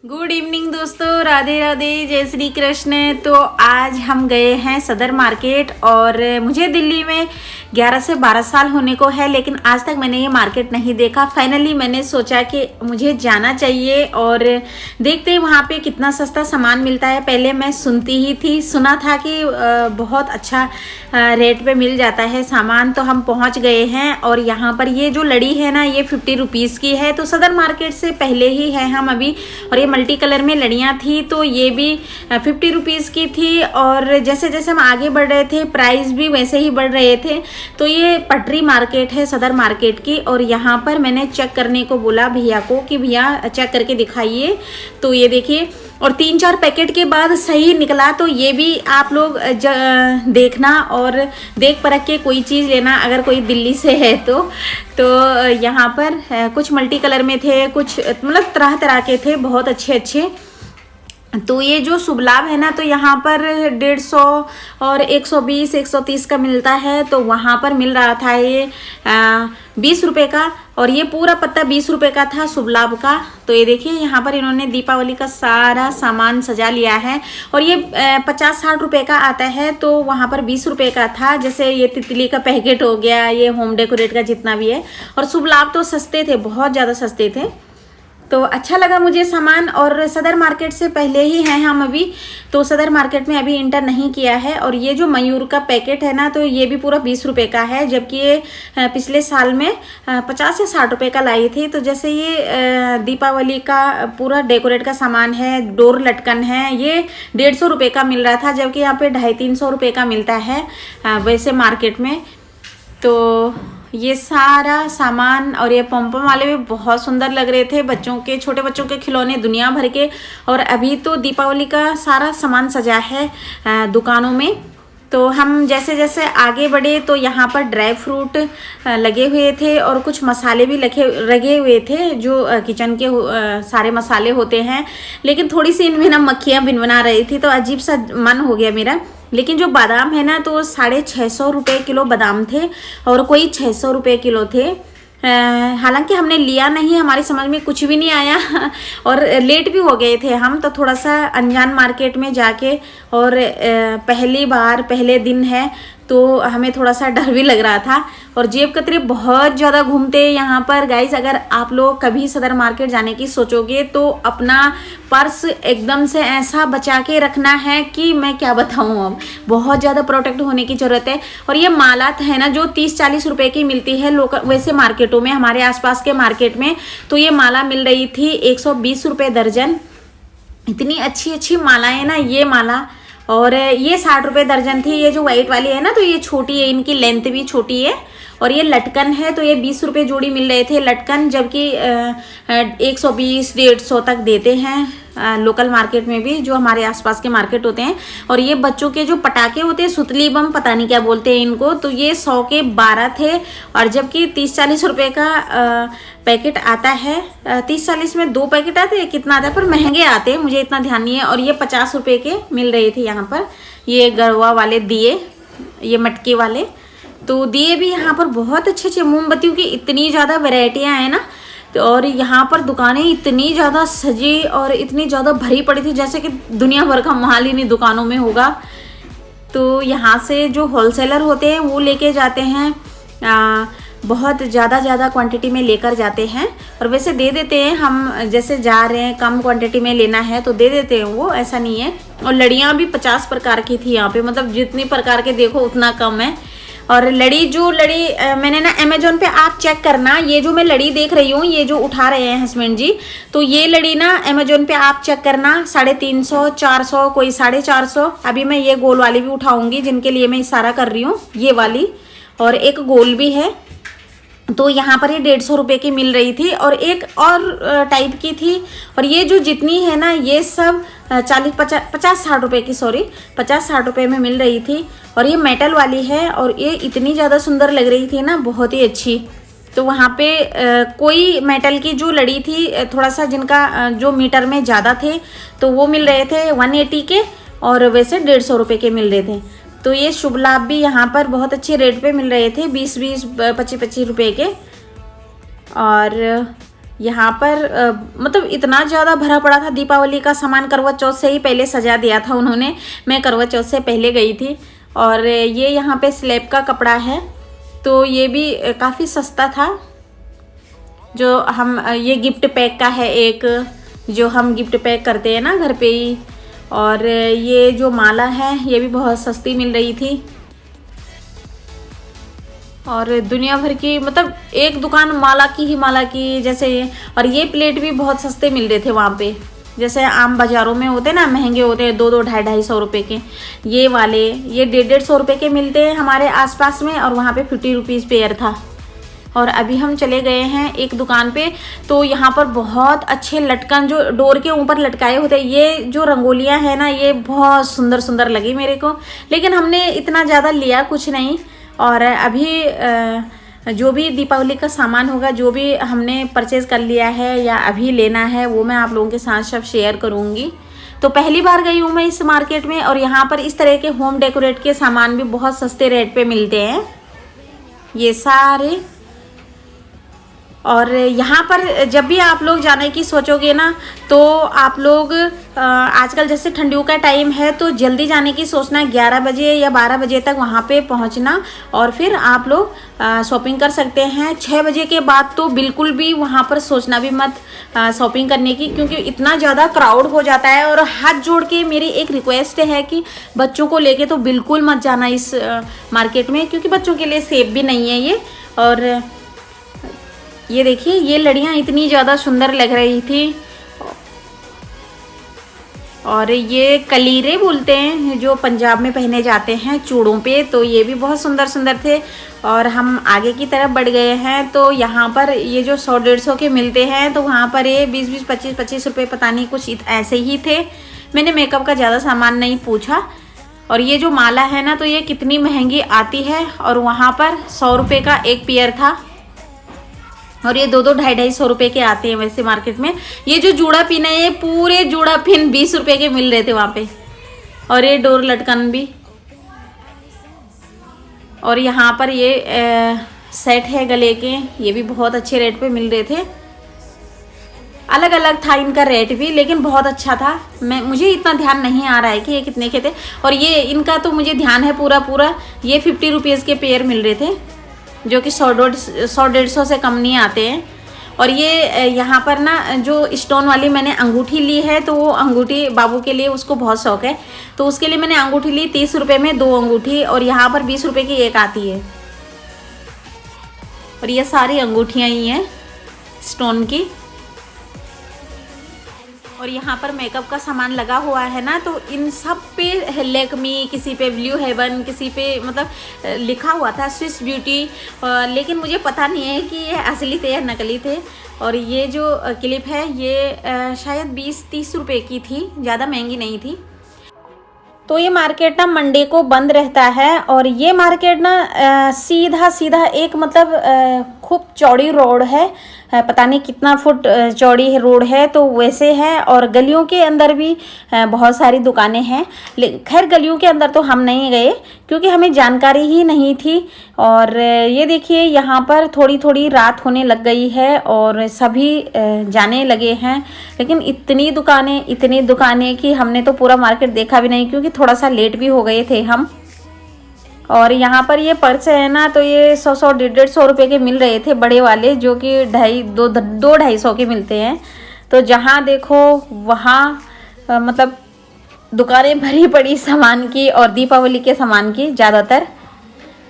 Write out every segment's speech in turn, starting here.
Good evening दोस्तों, राधे राधे, जय श्री कृष्ण। तो आज हम गए हैं सदर मार्केट और मुझे दिल्ली में 11 से 12 साल होने को है, लेकिन आज तक मैंने ये मार्केट नहीं देखा। फाइनली मैंने सोचा कि मुझे जाना चाहिए और देखते हैं वहाँ पे कितना सस्ता सामान मिलता है। पहले मैं सुनती ही थी, सुना था कि बहुत अच्छा रेट पे मिल जाता है सामान। तो हम पहुँच गए हैं और यहाँ पर ये जो लड़ी है ना, ये 50 रुपीज़ की है। तो सदर मार्केट से पहले ही है हम अभी, और ये मल्टी कलर में लड़ियाँ थी, तो ये भी 50 रुपीज़ की थी। और जैसे जैसे हम आगे बढ़ रहे थे प्राइस भी वैसे ही बढ़ रहे थे। तो ये पटरी मार्केट है सदर मार्केट की, और यहाँ पर मैंने चेक करने को बोला भैया को कि भैया चेक करके दिखाइए। तो ये देखिए, और 3-4 पैकेट के बाद सही निकला। तो ये भी आप लोग देखना और देख परख के कोई चीज़ लेना अगर कोई दिल्ली से है तो यहाँ पर कुछ मल्टी कलर में थे, कुछ मतलब तरह तरह के थे, बहुत अच्छे अच्छे। तो ये जो शुभ लाभ है ना, तो यहाँ पर 150 और 120 130 का मिलता है। तो वहाँ पर मिल रहा था ये 20 रुपये का, और ये पूरा पत्ता 20 रुपये का था शुभ लाभ का। तो ये देखिए, यहाँ पर इन्होंने दीपावली का सारा सामान सजा लिया है, और ये 50-60 रुपये का आता है। तो वहाँ पर 20 रुपये का था। जैसे ये तितली का पैकेट हो गया, ये होम डेकोरेट का जितना भी है। और शुभ लाभ तो सस्ते थे, बहुत ज़्यादा सस्ते थे। तो अच्छा लगा मुझे सामान। और सदर मार्केट से पहले ही हैं हम अभी, तो सदर मार्केट में अभी इंटर नहीं किया है। और ये जो मयूर का पैकेट है ना, तो ये भी पूरा 20 रुपये का है, जबकि ये पिछले साल में 50 से 60 रुपये का लाई थी। तो जैसे ये दीपावली का पूरा डेकोरेट का सामान है, डोर लटकन है, ये 150 रुपये का मिल रहा था, जबकि यहाँ पे 250-300 रुपये का मिलता है वैसे मार्केट में। तो ये सारा सामान, और ये पॉम्पम वाले भी बहुत सुंदर लग रहे थे, बच्चों के, छोटे बच्चों के खिलौने दुनिया भर के। और अभी तो दीपावली का सारा सामान सजा है दुकानों में। तो हम जैसे जैसे आगे बढ़े तो यहाँ पर ड्राई फ्रूट लगे हुए थे, और कुछ मसाले भी लगे हुए थे, जो किचन के सारे मसाले होते हैं। लेकिन थोड़ी सी इनमें ना मक्खियाँ भिनभिना रही थी, तो अजीब सा मन हो गया मेरा। लेकिन जो बादाम है ना, तो 650 रुपये किलो बादाम थे, और कोई 600 रुपये किलो थे। हालांकि हमने लिया नहीं, हमारी समझ में कुछ भी नहीं आया और लेट भी हो गए थे हम, तो थोड़ा सा अनजान मार्केट में जाके, और पहली बार पहले दिन है तो हमें थोड़ा सा डर भी लग रहा था। और जेब कतरे बहुत ज़्यादा घूमते हैं यहाँ पर गाइस। अगर आप लोग कभी सदर मार्केट जाने की सोचोगे तो अपना पर्स एकदम से ऐसा बचा के रखना है कि मैं क्या बताऊँ, अब बहुत ज़्यादा प्रोटेक्ट होने की ज़रूरत है। और ये माला है ना, जो 30-40 रुपये की मिलती है लोकल वैसे मार्केटों में, हमारे आसपास के मार्केट में तो ये माला मिल रही थी 120 रुपये दर्जन। इतनी अच्छी अच्छी मालाएं ना, ये माला। और ये 60 रुपये दर्जन थी। ये जो वाइट वाली है ना, तो ये छोटी है, इनकी लेंथ भी छोटी है। और ये लटकन है, तो ये 20 रुपये जोड़ी मिल रहे थे लटकन, जबकि 120-150 तक देते हैं लोकल मार्केट में भी, जो हमारे आसपास के मार्केट होते हैं। और ये बच्चों के जो पटाखे होते हैं, सुतली बम पता नहीं क्या बोलते हैं इनको, तो ये 100 के 12 थे। और जबकि 30-40 रुपये का पैकेट आता है, 30-40 में 2 पैकेट आते हैं, कितना आता है, पर महंगे आते हैं, मुझे इतना ध्यान नहीं है। और ये 50 रुपये के मिल रहे थे यहाँ पर। ये गड़वा वाले दिए, ये मटके वाले, तो दिए भी यहाँ पर बहुत अच्छे अच्छे। मोमबत्तियों की इतनी ज़्यादा वैरायटियाँ हैं ना, तो और यहाँ पर दुकानें इतनी ज़्यादा सजी और इतनी ज़्यादा भरी पड़ी थी, जैसे कि दुनिया भर का माल इन्हीं दुकानों में होगा। तो यहाँ से जो होलसेलर होते हैं वो लेके जाते हैं, बहुत ज़्यादा क्वांटिटी में लेकर जाते हैं, और वैसे दे देते हैं। हम जैसे जा रहे हैं, कम क्वांटिटी में लेना है तो दे देते हैं, वो ऐसा नहीं है। और लड़ियाँ भी 50 प्रकार की थी यहाँ पे, मतलब जितनी प्रकार के देखो उतना कम है। और जो लड़ी मैंने ना अमेजोन पे आप चेक करना, ये जो मैं लड़ी देख रही हूँ, ये जो उठा रहे हैं हस्बैंड जी, तो ये लड़ी ना अमेजोन पे आप चेक करना 350-400, कोई 450। अभी मैं ये गोल वाली भी उठाऊंगी, जिनके लिए मैं इशारा कर रही हूँ, ये वाली। और एक गोल भी है, तो यहाँ पर ये 150 रुपये की मिल रही थी। और एक और टाइप की थी। और ये जो जितनी है ना, ये सब 50-60 रुपये की, सॉरी 50-60 रुपये में मिल रही थी। और ये मेटल वाली है, और ये इतनी ज़्यादा सुंदर लग रही थी ना, बहुत ही अच्छी। तो वहाँ पे कोई मेटल की जो लड़ी थी, थोड़ा सा जिनका जो मीटर में ज़्यादा थे, तो वो मिल रहे थे 180 के, और वैसे 150 रुपये के मिल रहे थे। तो ये शुभ लाभ भी यहाँ पर बहुत अच्छे रेट पे मिल रहे थे, 20-20, 25-25 रुपये के। और यहाँ पर मतलब इतना ज़्यादा भरा पड़ा था। दीपावली का सामान करवा चौथ से ही पहले सजा दिया था उन्होंने। मैं करवा चौथ से पहले गई थी। और ये यहाँ पे स्लेब का कपड़ा है, तो ये भी काफ़ी सस्ता था। जो हम ये गिफ्ट पैक का है एक, जो हम गिफ्ट पैक करते हैं ना घर पे ही। और ये जो माला है ये भी बहुत सस्ती मिल रही थी। और दुनिया भर की मतलब एक दुकान माला की ही माला की जैसे। और ये प्लेट भी बहुत सस्ते मिल रहे थे वहाँ पे। जैसे आम बाज़ारों में होते ना, महंगे होते हैं, 2-2 250 रुपये के। ये वाले ये 150 रुपये के मिलते हैं हमारे आसपास में, और वहाँ पे 50 रुपीज़ पेयर था। और अभी हम चले गए हैं एक दुकान पे, तो यहाँ पर बहुत अच्छे लटकन जो डोर के ऊपर लटकाए होते हैं, ये जो रंगोलियाँ हैं ना, ये बहुत सुंदर सुंदर लगी मेरे को। लेकिन हमने इतना ज़्यादा लिया कुछ नहीं। और अभी जो भी दीपावली का सामान होगा, जो भी हमने परचेज़ कर लिया है या अभी लेना है, वो मैं आप लोगों के साथ सब शेयर करूँगी। तो पहली बार गई हूँ मैं इस मार्केट में, और यहाँ पर इस तरह के होम डेकोरेट के सामान भी बहुत सस्ते रेट पे मिलते हैं ये सारे। और यहाँ पर जब भी आप लोग जाने की सोचोगे ना, तो आप लोग आजकल जैसे ठंडियों का टाइम है, तो जल्दी जाने की सोचना, 11 बजे या 12 बजे तक वहाँ पे पहुँचना, और फिर आप लोग शॉपिंग कर सकते हैं। 6 बजे के बाद तो बिल्कुल भी वहाँ पर सोचना भी मत शॉपिंग करने की, क्योंकि इतना ज़्यादा क्राउड हो जाता है। और हाथ जोड़ के मेरी एक रिक्वेस्ट है कि बच्चों को लेके तो बिल्कुल मत जाना इस मार्केट में, क्योंकि बच्चों के लिए सेफ भी नहीं है ये। और ये देखिए, ये लड़ियाँ इतनी ज़्यादा सुंदर लग रही थी। और ये कलीरे बोलते हैं जो पंजाब में पहने जाते हैं चूड़ों पे, तो ये भी बहुत सुंदर सुंदर थे। और हम आगे की तरफ बढ़ गए हैं, तो यहाँ पर ये जो 100-150 के मिलते हैं, तो वहाँ पर ये 20-20 25-25 रुपये पता नहीं कुछ ऐसे ही थे। मैंने मेकअप का ज़्यादा सामान नहीं पूछा। और ये जो माला है ना, तो ये कितनी महंगी आती है, और वहाँ पर 100 रुपये का एक पेयर था, और ये 2-2 250 रुपये के आते हैं वैसे मार्केट में। ये जो जूड़ा पिन है, ये पूरे जूड़ा पिन 20 रुपये के मिल रहे थे वहाँ पे। और ये डोर लटकन भी। और यहाँ पर ये सेट है गले के, ये भी बहुत अच्छे रेट पे मिल रहे थे। अलग अलग था इनका रेट भी, लेकिन बहुत अच्छा था। मुझे इतना ध्यान नहीं आ रहा है कि ये कितने के थे। और ये इनका तो मुझे ध्यान है पूरा। ये 50 रुपीज़ के पेयर मिल रहे थे, जो कि 100-150 से कम नहीं आते हैं। और ये यहाँ पर ना जो स्टोन वाली मैंने अंगूठी ली है, तो वो अंगूठी बाबू के लिए, उसको बहुत शौक है, तो उसके लिए मैंने अंगूठी ली 30 रुपये में 2 अंगूठी। और यहाँ पर 20 रुपये की एक आती है। और ये सारी अंगूठियाँ ही हैं स्टोन की। और यहाँ पर मेकअप का सामान लगा हुआ है ना, तो इन सब पे लैक्मी, किसी पे ब्लू हेवन, किसी पे मतलब लिखा हुआ था स्विस ब्यूटी। लेकिन मुझे पता नहीं है कि ये असली थे या नकली थे। और ये जो क्लिप है, ये शायद 20-30 रुपये की थी, ज़्यादा महंगी नहीं थी। तो ये मार्केट ना मंडे को बंद रहता है। और ये मार्केट ना सीधा सीधा एक मतलब खूब चौड़ी रोड है, पता नहीं कितना फुट चौड़ी रोड है, तो वैसे है। और गलियों के अंदर भी बहुत सारी दुकानें हैं। खैर गलियों के अंदर तो हम नहीं गए, क्योंकि हमें जानकारी ही नहीं थी। और ये देखिए, यहाँ पर थोड़ी थोड़ी रात होने लग गई है, और सभी जाने लगे हैं। लेकिन इतनी दुकानें कि हमने तो पूरा मार्केट देखा भी नहीं, क्योंकि थोड़ा सा लेट भी हो गए थे हम। और यहाँ पर ये पर्स है ना, तो ये 100-150 रुपये के मिल रहे थे, बड़े वाले, जो कि 250 के मिलते हैं। तो जहाँ देखो वहाँ मतलब दुकानें भरी पड़ी सामान की, और दीपावली के सामान की ज़्यादातर।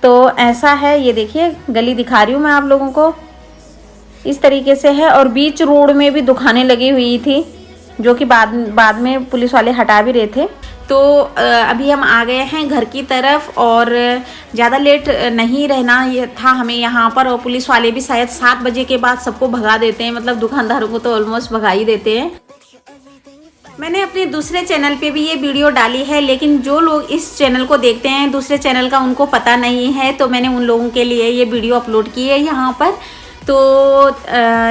तो ऐसा है, ये देखिए गली दिखा रही हूँ मैं आप लोगों को, इस तरीके से है। और बीच रोड में भी दुकानें लगी हुई थी, जो कि बाद में पुलिस वाले हटा भी रहे थे। तो अभी हम आ गए हैं घर की तरफ, और ज़्यादा लेट नहीं रहना था हमें यहाँ पर। और पुलिस वाले भी शायद 7 बजे के बाद सबको भगा देते हैं, मतलब दुकानदारों को तो ऑलमोस्ट भगा ही देते हैं। मैंने अपने दूसरे चैनल पे भी ये वीडियो डाली है, लेकिन जो लोग इस चैनल को देखते हैं दूसरे चैनल का, उनको पता नहीं है, तो मैंने उन लोगों के लिए ये वीडियो अपलोड की है यहाँ पर। तो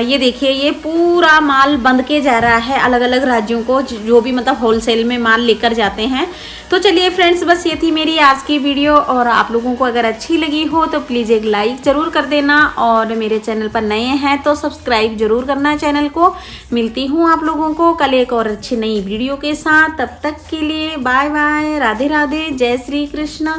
ये देखिए ये पूरा माल बंद के जा रहा है अलग अलग राज्यों को, जो भी मतलब होलसेल में माल लेकर जाते हैं। तो चलिए फ्रेंड्स, बस ये थी मेरी आज की वीडियो, और आप लोगों को अगर अच्छी लगी हो तो प्लीज़ एक लाइक ज़रूर कर देना, और मेरे चैनल पर नए हैं तो सब्सक्राइब जरूर करना चैनल को। मिलती हूँ आप लोगों को कल एक और अच्छी नई वीडियो के साथ। तब तक के लिए बाय बाय, राधे राधे, जय श्री कृष्ण।